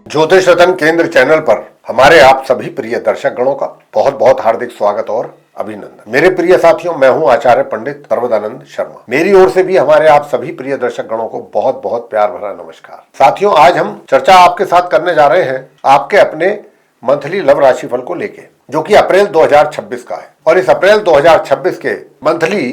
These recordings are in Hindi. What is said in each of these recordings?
ज्योतिष रतन केंद्र चैनल पर हमारे आप सभी प्रिय दर्शक गणों का बहुत बहुत हार्दिक स्वागत और अभिनंदन। मेरे प्रिय साथियों, मैं हूं आचार्य पंडित सर्वदानंद शर्मा। मेरी ओर से भी हमारे आप सभी प्रिय दर्शक गणों को बहुत बहुत प्यार भरा नमस्कार। साथियों, आज हम चर्चा आपके साथ करने जा रहे हैं आपके अपने मंथली लव राशिफल को लेके, जो कि अप्रैल 2026 का है। और इस अप्रैल 2026 के मंथली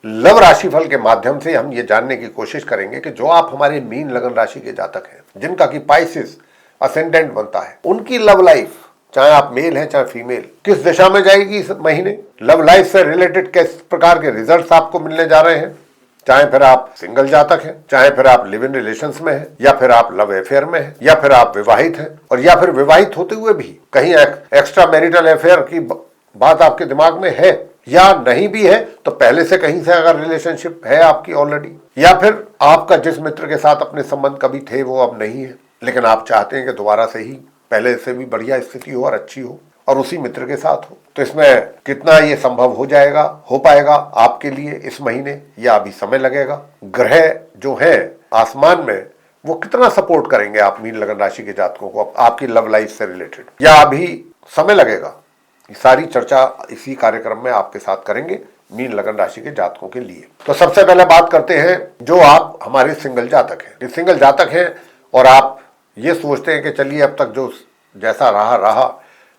लव राशिफल के माध्यम से हम ये जानने की कोशिश करेंगे कि जो आप हमारे मीन लगन राशि के जातक हैं, जिनका कि पाइसिस असेंडेंट बनता है, उनकी लव लाइफ, चाहे आप मेल हैं चाहे फीमेल, किस दिशा में जाएगी इस महीने। लव लाइफ से रिलेटेड किस प्रकार के रिजल्ट्स आपको मिलने जा रहे हैं, चाहे फिर आप सिंगल जातक हैं, चाहे फिर आप लिव इन रिलेशंस में हैं, या फिर आप लव अफेयर में हैं, या फिर आप विवाहित हैं, और या फिर विवाहित होते हुए भी कहीं एक्स्ट्रा मैरिटल अफेयर की बात आपके दिमाग में है, या नहीं भी है तो पहले से कहीं से अगर रिलेशनशिप है आपकी ऑलरेडी, या फिर आपका जिस मित्र के साथ अपने संबंध कभी थे वो अब नहीं है, लेकिन आप चाहते हैं कि दोबारा से ही पहले से भी बढ़िया स्थिति हो और अच्छी हो और उसी मित्र के साथ हो। तो इसमें कितना ये संभव हो पाएगा आपके लिए इस महीने, या अभी समय लगेगा। ग्रह जो है आसमान में वो कितना सपोर्ट करेंगे आप मीन लगन राशि के जातकों को आपकी लव लाइफ से रिलेटेड, या अभी समय लगेगा, ये सारी चर्चा इसी कार्यक्रम में आपके साथ करेंगे मीन लगन राशि के जातकों के लिए। तो सबसे पहले बात करते हैं जो आप हमारे सिंगल जातक हैं। ये सिंगल जातक हैं और आप ये सोचते हैं कि चलिए अब तक जो जैसा रहा,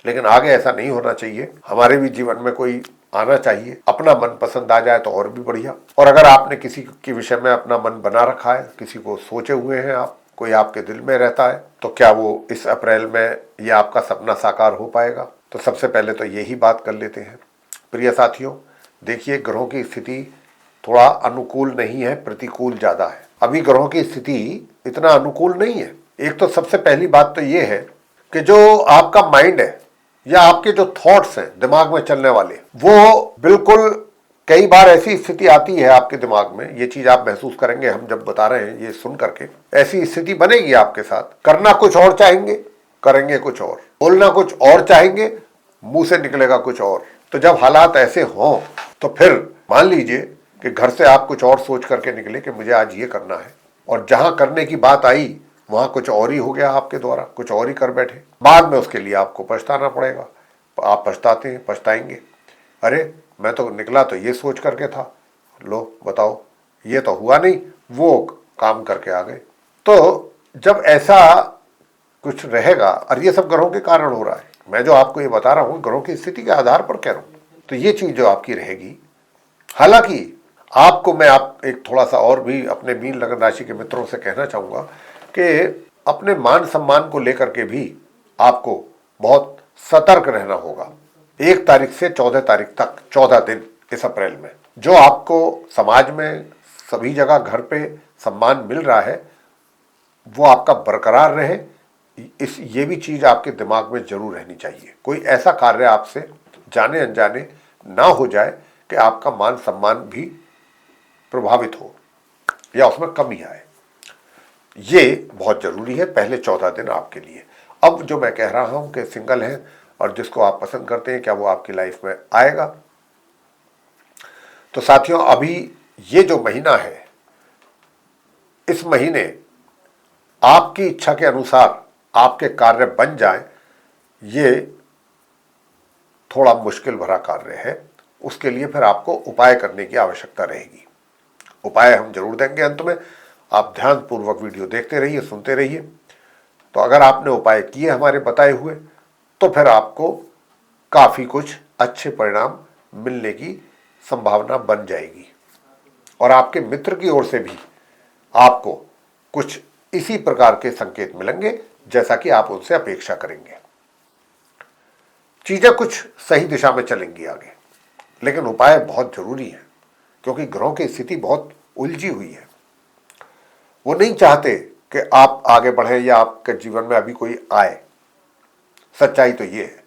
लेकिन आगे ऐसा नहीं होना चाहिए, हमारे भी जीवन में कोई आना चाहिए, अपना मन पसंद आ जाए तो और भी बढ़िया। और अगर आपने किसी के विषय में अपना मन बना रखा है, किसी को सोचे हुए हैं आप, कोई आपके दिल में रहता है, तो क्या वो इस अप्रैल में ये आपका सपना साकार हो पाएगा? तो सबसे पहले तो यही बात कर लेते हैं। प्रिय साथियों, देखिए, ग्रहों की स्थिति थोड़ा अनुकूल नहीं है, प्रतिकूल ज्यादा है। अभी ग्रहों की स्थिति इतना अनुकूल नहीं है। एक तो सबसे पहली बात तो ये है कि जो आपका माइंड है या आपके जो थॉट्स हैं दिमाग में चलने वाले, वो बिल्कुल कई बार ऐसी स्थिति आती है आपके दिमाग में, ये चीज आप महसूस करेंगे हम जब बता रहे हैं, ये सुन करके ऐसी स्थिति बनेगी आपके साथ। करना कुछ और चाहेंगे, करेंगे कुछ और, बोलना कुछ और चाहेंगे, मुंह से निकलेगा कुछ और। तो जब हालात ऐसे हों तो फिर मान लीजिए कि घर से आप कुछ और सोच करके निकले कि मुझे आज ये करना है, और जहां करने की बात आई वहां कुछ और ही हो गया, आपके द्वारा कुछ और ही कर बैठे। बाद में उसके लिए आपको पछताना पड़ेगा। आप पछताते हैं, पछताएंगे, अरे मैं तो निकला तो ये सोच करके था, लो बताओ ये तो हुआ नहीं, वो काम करके आ गए। तो जब ऐसा कुछ रहेगा, और ये सब ग्रहों के कारण हो रहा है, मैं जो आपको ये बता रहा हूँ ग्रहों की स्थिति के आधार पर कह रहा हूँ, तो ये चीज जो आपकी रहेगी। हालांकि आपको मैं एक थोड़ा सा और भी अपने मीन लगन राशि के मित्रों से कहना चाहूंगा कि अपने मान सम्मान को लेकर के भी आपको बहुत सतर्क रहना होगा। 1 तारीख से 14 तारीख तक 14 दिन इस अप्रैल में जो आपको समाज में सभी जगह घर पे सम्मान मिल रहा है, वो आपका बरकरार रहे, ये भी चीज आपके दिमाग में जरूर रहनी चाहिए। कोई ऐसा कार्य आपसे जाने अनजाने ना हो जाए कि आपका मान सम्मान भी प्रभावित हो या उसमें कमी आए, ये बहुत जरूरी है पहले 14 दिन आपके लिए। अब जो मैं कह रहा हूं कि सिंगल हैं और जिसको आप पसंद करते हैं, क्या वो आपकी लाइफ में आएगा? तो साथियों, अभी ये जो महीना है, इस महीने आपकी इच्छा के अनुसार आपके कार्य बन जाएं, ये थोड़ा मुश्किल भरा कार्य है। उसके लिए फिर आपको उपाय करने की आवश्यकता रहेगी। उपाय हम जरूर देंगे अंत में, आप ध्यानपूर्वक वीडियो देखते रहिए, सुनते रहिए। तो अगर आपने उपाय किए हमारे बताए हुए, तो फिर आपको काफी कुछ अच्छे परिणाम मिलने की संभावना बन जाएगी, और आपके मित्र की ओर से भी आपको कुछ इसी प्रकार के संकेत मिलेंगे जैसा कि आप उनसे अपेक्षा करेंगे। चीजें कुछ सही दिशा में चलेंगी आगे, लेकिन उपाय बहुत जरूरी है, क्योंकि ग्रहों की स्थिति बहुत उलझी हुई है। वो नहीं चाहते कि आप आगे बढ़े या आपके जीवन में अभी कोई आए। सच्चाई तो ये है।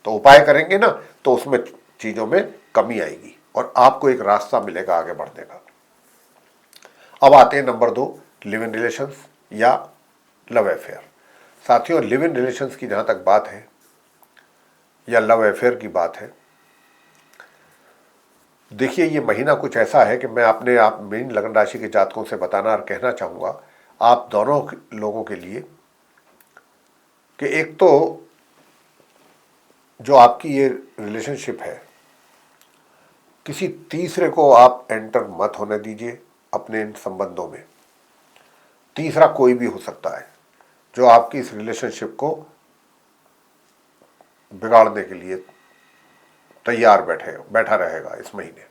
तो उपाय करेंगे ना, तो उसमें चीजों में कमी आएगी और आपको एक रास्ता मिलेगा आगे बढ़ने का। अब आते हैं नंबर 2, लिव इन रिलेशंस या लव अफेयर। साथियों, लिव इन रिलेशंस की जहां तक बात है या लव अफेयर की बात है, देखिए, ये महीना कुछ ऐसा है कि मैं अपने आप मीन लगन राशि के जातकों से बताना और कहना चाहूंगा, आप दोनों लोगों के लिए कि एक तो जो आपकी ये रिलेशनशिप है, किसी तीसरे को आप एंटर मत होने दीजिए अपने इन संबंधों में। तीसरा कोई भी हो सकता है जो आपकी इस रिलेशनशिप को बिगाड़ने के लिए तैयार बैठा रहेगा इस महीने।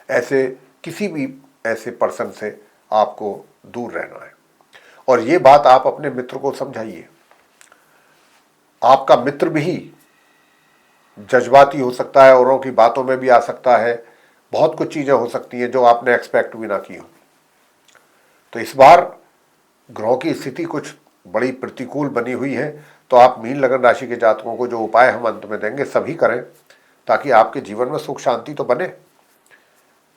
ऐसे किसी भी ऐसे पर्सन से आपको दूर रहना है। और ये बात आप अपने मित्र को समझाइए। आपका मित्र भी जज्बाती हो सकता है, औरों की बातों में भी आ सकता है, बहुत कुछ चीजें हो सकती हैं जो आपने एक्सपेक्ट भी ना की हो। तो इस बार ग्रहों की स्थिति कुछ बड़ी प्रतिकूल बनी हुई है, तो आप मीन लगन राशि के जातकों को जो उपाय हम अंत में देंगे सभी करें, ताकि आपके जीवन में सुख शांति तो बने।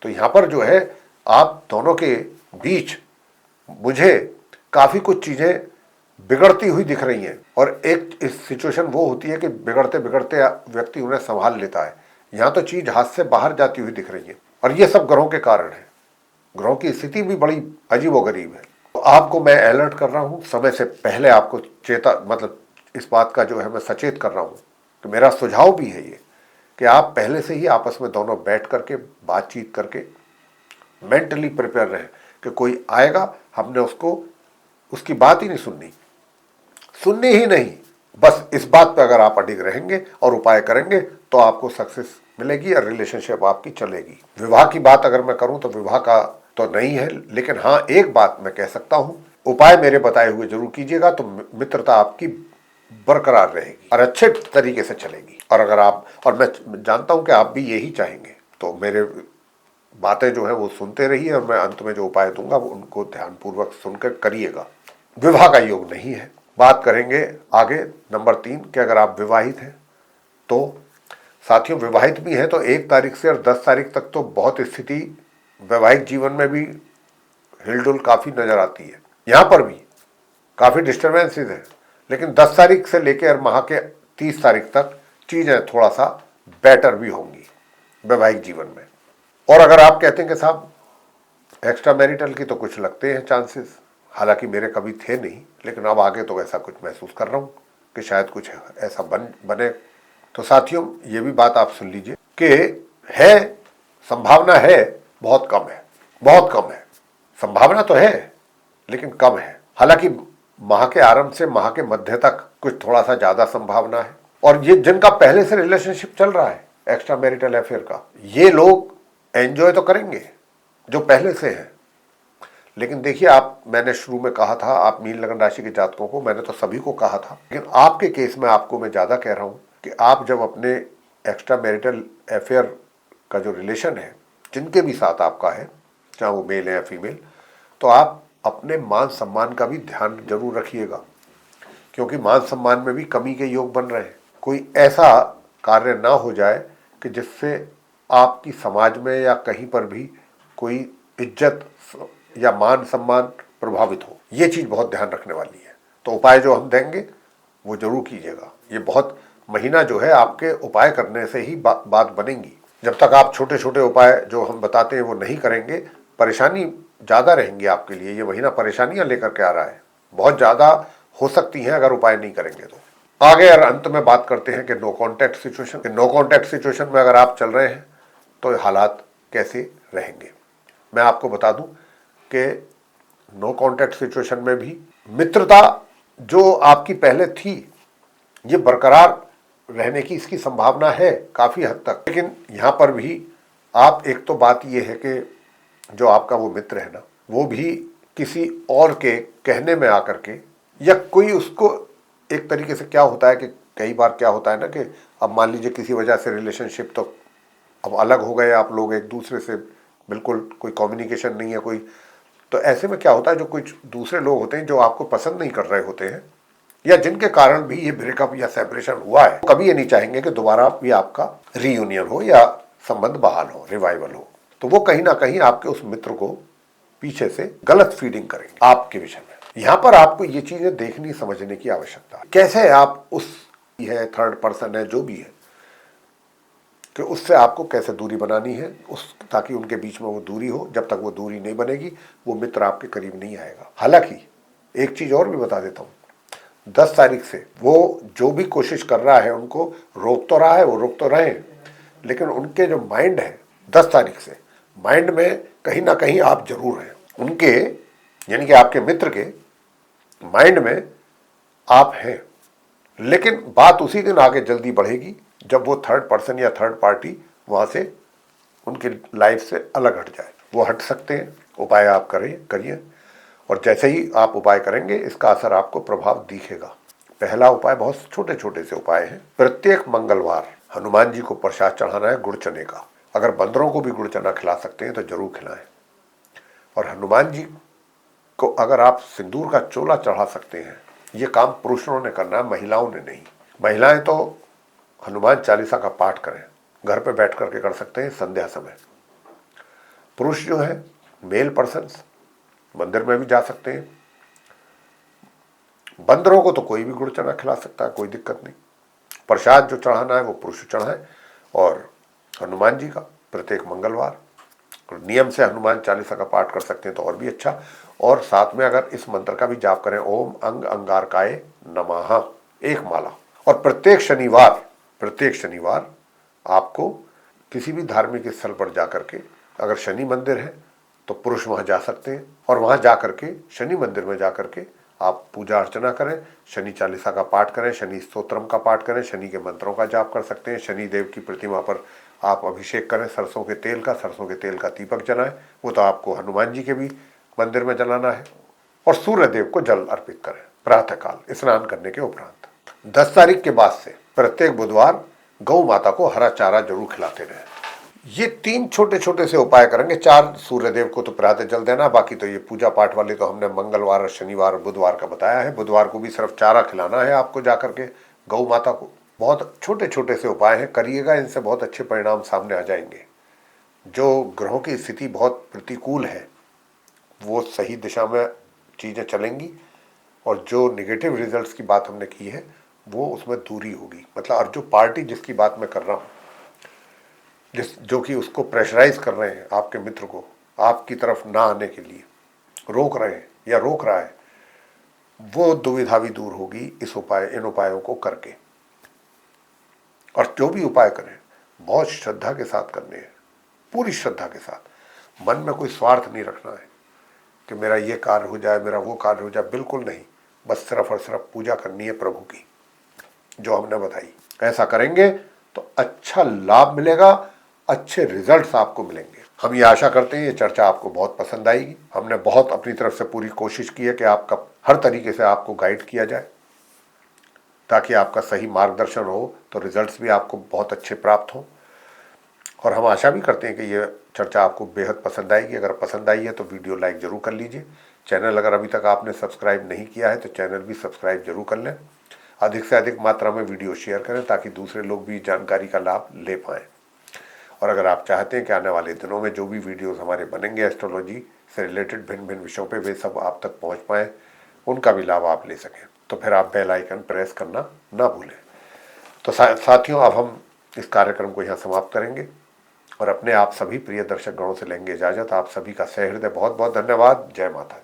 तो यहां पर जो है आप दोनों के बीच मुझे काफी कुछ चीजें बिगड़ती हुई दिख रही हैं, और एक इस सिचुएशन वो होती है कि बिगड़ते बिगड़ते व्यक्ति उन्हें संभाल लेता है। यहां तो चीज हाथ से बाहर जाती हुई दिख रही है, और ये सब ग्रहों के कारण है। ग्रहों की स्थिति भी बड़ी अजीबोगरीब है। तो आपको मैं अलर्ट कर रहा हूं, समय से पहले आपको मतलब इस बात का जो है मैं सचेत कर रहा हूं कि मेरा सुझाव भी है ये कि आप पहले से ही आपस में दोनों बैठ करके बातचीत करके मेंटली प्रिपेयर रहें कि कोई आएगा, हमने उसकी बात ही नहीं सुननी ही नहीं। बस इस बात पे अगर आप अडिग रहेंगे और उपाय करेंगे तो आपको सक्सेस मिलेगी और रिलेशनशिप आपकी चलेगी। विवाह की बात अगर मैं करूं तो विवाह का तो नहीं है, लेकिन हाँ एक बात मैं कह सकता हूं, उपाय मेरे बताए हुए जरूर कीजिएगा तो मित्रता आपकी बरकरार रहेगी और अच्छे तरीके से चलेगी। और मैं जानता हूं कि आप भी यही चाहेंगे, तो मेरे बातें जो है वो सुनते रहिए, और मैं अंत में जो उपाय दूंगा उनको ध्यानपूर्वक सुनकर करिएगा। विवाह का योग नहीं है। बात करेंगे आगे नंबर 3 कि अगर आप विवाहित हैं तो साथियों, विवाहित भी हैं तो 1 तारीख से और 10 तारीख तक तो बहुत स्थिति वैवाहिक जीवन में भी हिलडुल काफी नजर आती है। यहां पर भी काफी डिस्टर्बेंसेस है, लेकिन 10 तारीख से लेकर माह के 30 तारीख तक चीजें थोड़ा सा बेटर भी होंगी वैवाहिक जीवन में। और अगर आप कहते हैं कि साहब एक्स्ट्रा मैरिटल की तो कुछ लगते हैं चांसेस, हालांकि मेरे कभी थे नहीं, लेकिन अब आगे तो ऐसा कुछ महसूस कर रहा हूं कि शायद कुछ ऐसा बने। तो साथियों ये भी बात आप सुन लीजिए कि है संभावना है, बहुत कम है। संभावना तो है लेकिन कम है। हालांकि माह के आरंभ से माह के मध्य तक कुछ थोड़ा सा ज्यादा संभावना है। और ये जिनका पहले से रिलेशनशिप चल रहा है एक्स्ट्रा मैरिटल अफेयर का, ये लोग एंजॉय तो करेंगे जो पहले से है। लेकिन देखिए, मैंने शुरू में कहा था आप मीन लगन राशि के जातकों को, मैंने तो सभी को कहा था, लेकिन आपके केस में आपको मैं ज्यादा कह रहा हूं कि आप जब अपने एक्स्ट्रा मैरिटल अफेयर का जो रिलेशन है जिनके भी साथ आपका है, चाहे वो मेल है या फीमेल, तो आप अपने मान सम्मान का भी ध्यान जरूर रखिएगा, क्योंकि मान सम्मान में भी कमी के योग बन रहे हैं। कोई ऐसा कार्य ना हो जाए कि जिससे आपकी समाज में या कहीं पर भी कोई इज्जत या मान सम्मान प्रभावित हो। ये चीज बहुत ध्यान रखने वाली है। तो उपाय जो हम देंगे वो जरूर कीजिएगा। ये बहुत महीना जो है आपके उपाय करने से ही बात बनेगी। जब तक आप छोटे छोटे उपाय जो हम बताते हैं वो नहीं करेंगे, परेशानी ज्यादा रहेंगी आपके लिए। ये महीना परेशानियां लेकर के आ रहा है, बहुत ज्यादा हो सकती हैं अगर उपाय नहीं करेंगे तो। आगे और अंत में बात करते हैं कि नो कॉन्टैक्ट सिचुएशन में अगर आप चल रहे हैं तो हालात कैसे रहेंगे। मैं आपको बता दूं कि नो कॉन्टैक्ट सिचुएशन में भी मित्रता जो आपकी पहले थी ये बरकरार रहने की इसकी संभावना है काफी हद तक। लेकिन यहां पर भी आप एक तो बात ये है कि जो आपका वो मित्र है ना, वो भी किसी और के कहने में आकर के, या कोई उसको एक तरीके से क्या होता है कि कई बार क्या होता है ना कि अब मान लीजिए किसी वजह से रिलेशनशिप तो अब अलग हो गए आप लोग एक दूसरे से, बिल्कुल कोई कम्युनिकेशन नहीं है कोई, तो ऐसे में क्या होता है जो कुछ दूसरे लोग होते हैं जो आपको पसंद नहीं कर रहे होते हैं या जिनके कारण भी ये ब्रेकअप या सेपरेशन हुआ है, कभी ये नहीं चाहेंगे कि दोबारा भी आपका रीयूनियन हो या संबंध बहाल हो, रिवाइवल हो। तो वो कहीं ना कहीं आपके उस मित्र को पीछे से गलत फीडिंग करेंगे आपके विषय में। यहां पर आपको ये चीजें देखनी समझने की आवश्यकता है। कैसे आप उस है थर्ड पर्सन है जो भी है कि उससे आपको कैसे दूरी बनानी है, ताकि उनके बीच में वो दूरी हो। जब तक वो दूरी नहीं बनेगी वो मित्र आपके करीब नहीं आएगा। हालांकि एक चीज और भी बता देता हूं, 10 तारीख से वो जो भी कोशिश कर रहा है उनको रोक तो रहा है, वो रोक तो रहे हैं, लेकिन उनके जो माइंड है 10 तारीख से माइंड में कहीं ना कहीं आप जरूर हैं। उनके यानी कि आपके मित्र के माइंड में आप हैं, लेकिन बात उसी दिन आगे जल्दी बढ़ेगी जब वो थर्ड पर्सन या थर्ड पार्टी वहां से उनकी लाइफ से अलग हट जाए। वो हट सकते हैं, उपाय आप करिए और जैसे ही आप उपाय करेंगे इसका असर आपको प्रभाव दिखेगा। पहला उपाय बहुत छोटे छोटे से उपाय हैं। प्रत्येक मंगलवार हनुमान जी को प्रसाद चढ़ाना है गुड़ चने का। अगर बंदरों को भी गुड़ चना खिला सकते हैं तो जरूर खिलाएं। और हनुमान जी को अगर आप सिंदूर का चोला चढ़ा सकते हैं, ये काम पुरुषों ने करना है, महिलाओं ने नहीं। महिलाएं तो हनुमान चालीसा का पाठ करें, घर पे बैठ करके कर सकते हैं संध्या समय। पुरुष जो है मेल पर्सन मंदिर में भी जा सकते हैं। बंदरों को तो कोई भी गुड़ चना खिला सकता है, कोई दिक्कत नहीं। प्रसाद जो चढ़ाना है वो पुरुष चढ़ाए और हनुमान जी का प्रत्येक मंगलवार नियम से हनुमान चालीसा का पाठ कर सकते हैं तो और भी अच्छा। और साथ में अगर इस मंत्र का भी जाप करें, ओम अंग अंगारकाय नमः, एक माला। और प्रत्येक शनिवार आपको किसी भी धार्मिक स्थल पर जाकर के, अगर शनि मंदिर है तो पुरुष वहां जा सकते हैं और वहां जाकर के शनि मंदिर में जाकर के आप पूजा अर्चना करें, शनि चालीसा का पाठ करें, शनि स्तोत्रम का पाठ करें, शनि के मंत्रों का जाप कर सकते हैं। शनि देव की प्रतिमा पर आप अभिषेक करें सरसों के तेल का दीपक जलाएं, वो तो आपको हनुमान जी के भी मंदिर में जलाना है। और सूर्य देव को जल अर्पित करें प्रातःकाल स्नान करने के उपरांत। 10 तारीख के बाद से प्रत्येक बुधवार गौ माता को हरा चारा जरूर खिलाते रहें। ये 3 छोटे छोटे से उपाय करेंगे। 4 सूर्य देव को तो प्रातः जल देना, बाकी तो ये पूजा पाठ वाले तो हमने मंगलवार और शनिवार और बुधवार का बताया है। बुधवार को भी सिर्फ चारा खिलाना है आपको जाकर के गौ माता को। बहुत छोटे छोटे से उपाय हैं, करिएगा, इनसे बहुत अच्छे परिणाम सामने आ जाएंगे। जो ग्रहों की स्थिति बहुत प्रतिकूल है वो सही दिशा में चीज़ें चलेंगी और जो नेगेटिव रिजल्ट्स की बात हमने की है वो उसमें दूरी होगी। मतलब और जो पार्टी जिसकी बात मैं कर रहा हूँ, जो कि उसको प्रेशराइज कर रहे हैं आपके मित्र को आपकी तरफ ना आने के लिए रोक रहे हैं या रोक रहा है, वो दुविधा भी दूर होगी इन उपायों को करके। और जो भी उपाय करें बहुत श्रद्धा के साथ करने हैं, पूरी श्रद्धा के साथ। मन में कोई स्वार्थ नहीं रखना है कि मेरा ये कार्य हो जाए, मेरा वो कार्य हो जाए, बिल्कुल नहीं। बस सिर्फ और सिर्फ पूजा करनी है प्रभु की जो हमने बताई। ऐसा करेंगे तो अच्छा लाभ मिलेगा, अच्छे रिजल्ट्स आपको मिलेंगे। हम ये आशा करते हैं ये चर्चा आपको बहुत पसंद आएगी। हमने बहुत अपनी तरफ से पूरी कोशिश की है कि आपका हर तरीके से आपको गाइड किया जाए ताकि आपका सही मार्गदर्शन हो तो रिजल्ट्स भी आपको बहुत अच्छे प्राप्त हों। और हम आशा भी करते हैं कि ये चर्चा आपको बेहद पसंद आएगी। अगर पसंद आई है तो वीडियो लाइक जरूर कर लीजिए। चैनल अगर अभी तक आपने सब्सक्राइब नहीं किया है तो चैनल भी सब्सक्राइब जरूर कर लें। अधिक से अधिक मात्रा में वीडियो शेयर करें ताकि दूसरे लोग भी जानकारी का लाभ ले पाएँ। और अगर आप चाहते हैं कि आने वाले दिनों में जो भी वीडियोस हमारे बनेंगे एस्ट्रोलॉजी से रिलेटेड भिन्न भिन्न विषयों पे, वे सब आप तक पहुंच पाएँ, उनका भी लाभ आप ले सकें, तो फिर आप बेल आइकन प्रेस करना ना भूलें। तो साथियों, अब हम इस कार्यक्रम को यहाँ समाप्त करेंगे और अपने आप सभी प्रिय दर्शक गणों से लेंगे इजाज़त। आप सभी का सहृदय बहुत बहुत धन्यवाद। जय माता दी।